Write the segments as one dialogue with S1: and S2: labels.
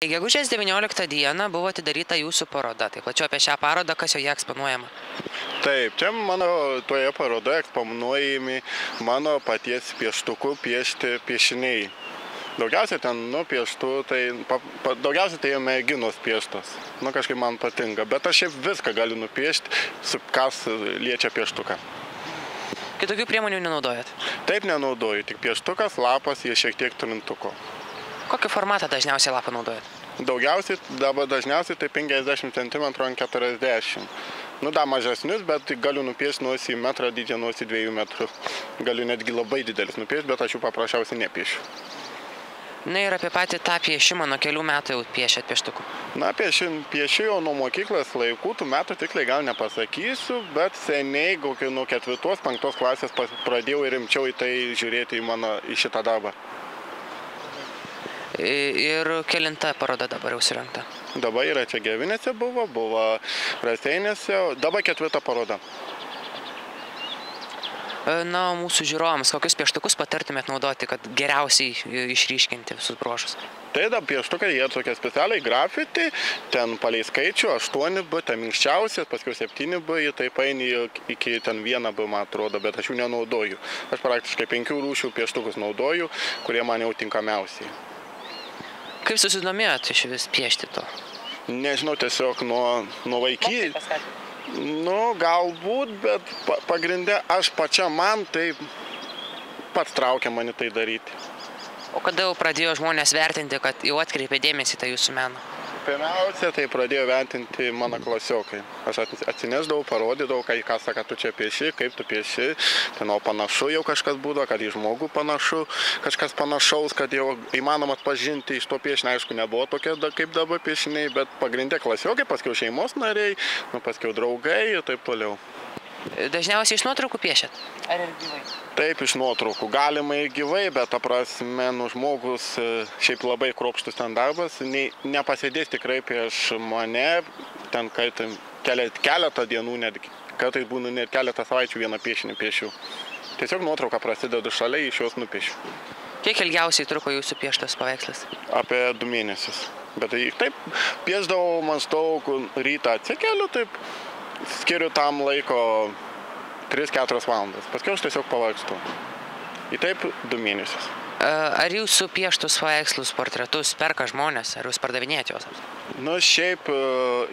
S1: Gegužės 19 dieną buvo atidaryta jūsų paroda. Tai plačiau apie šią parodą, kas joje eksponuojama?
S2: Taip, čia mano toje parodoje eksponuojami mano paties pieštuku piešti piešiniai. Daugiausiai ten nupieštų, daugiausiai tai merginos pieštos. Kažkaip man patinka, bet aš šiaip viską galiu nupiešti, kas liečia pieštuką.
S1: Kitokių priemonių nenaudojat?
S2: Taip nenaudoju, tik pieštukas, lapas ir šiek tiek trintuko.
S1: Kokį formatą dažniausiai lapą naudojat?
S2: Dažniausiai tai 50 cm ant 40. Dar mažesnius, bet galiu nupiešti nuosi metrą dydžio, nuosi 2 metrų. Galiu netgi labai didelis nupiešti, bet aš jų paprasčiausiai nepiešiu.
S1: Na ir apie patį tą piešimą, nuo kelių metų jau piešėt pieštuku?
S2: Piešiu jau nuo mokyklos laikų, tų metų tiksliai gal nepasakysiu, bet seniai, nuo 4-5 klasės pradėjau rimčiau į tai žiūrėti į šitą darbą.
S1: Ir kelinta paroda dabar jau surengta?
S2: Dabar yra čia Gevinėse buvo Raseiniuose, dabar 4 paroda.
S1: Na, mūsų žiūrovams, kokius pieštukus patartumėt naudoti, kad geriausiai išryškinti visus bruožus?
S2: Tai pieštukai, jie tokie specialiai grafiti, ten palei skaičių 8B, ten minkščiausias, paskui 7B, tai paini iki ten 1B, man atrodo, bet aš jų nenaudoju. Aš praktiškai 5 rūšių pieštukus naudoju, kurie man jau tinkamiausiai.
S1: Kaip susidomėjot iš vis piešti to?
S2: Nežinau, tiesiog nuo vaikystės. Galbūt, bet pagrinde aš man tai pats traukia mane tai daryti.
S1: O kada jau pradėjo žmonės vertinti, kad jau atkreipė dėmesį tą jūsų meną?
S2: Pirmiausia, tai pradėjo vertinti mano klasiokai. Aš atsinesdavau, parodydavau, ką sako, tu čia pieši, kaip tu pieši. Ten panašu jau kažkas būdavo, kad į žmogų panašu, kažkas panašaus, kad jau įmanoma atpažinti. Iš to piešinio, aišku, nebuvo tokie kaip dabar piešiniai, bet pagrindė klasiokai, paskiau šeimos nariai, paskiau draugai ir taip toliau.
S1: Dažniausiai iš nuotraukų piešėt? Ar ir gyvai?
S2: Taip, iš nuotraukų. Galima ir gyvai, bet žmogus šiaip labai kruopštus ten darbas. Nepasėdės tikrai prieš mane, ten keletą dienų, netgi kartais būna net keletą savaičių vieną piešinį piešiu. Tiesiog nuotrauka prasideda šalia, iš jos nupiešiu.
S1: Kiek ilgiausiai truko jūsų pieštas paveikslas?
S2: Apie 2 mėnesius. Bet taip, piešdavau maždaug rytą atsikeliu, taip skiriu tam laiko 3-4 valandas. Paskui aš tiesiog pavargstu. Ir taip 2 mėnesius.
S1: Ar jūsų pieštus paveikslus, portretus perka žmonės, ar jūs pardavinėjate juos?
S2: Šiaip,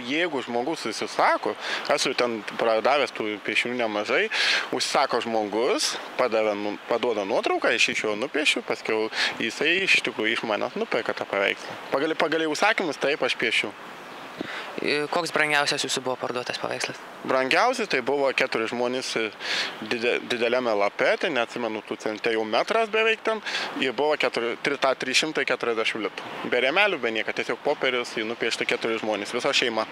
S2: jeigu žmogus užsisako, esu ten pradavęs tų piešinių nemažai, užsisako žmogus, paduoda nuotrauką, iš jo nupiešiu, paskui jisai iš tikrųjų iš mano nuperka tą paveikslą. Pagal užsakymus taip aš piešiu.
S1: Koks brangiausias jūsų buvo parduotas paveikslas?
S2: Brangiausias tai buvo 4 žmonės dideliame lape, tai neatsimenu tų centų, jau metras beveik ten, ir buvo 340 litų. Be rėmelių, be nieko, tiesiog popierius, nupiešta 4 žmonės, visa šeima.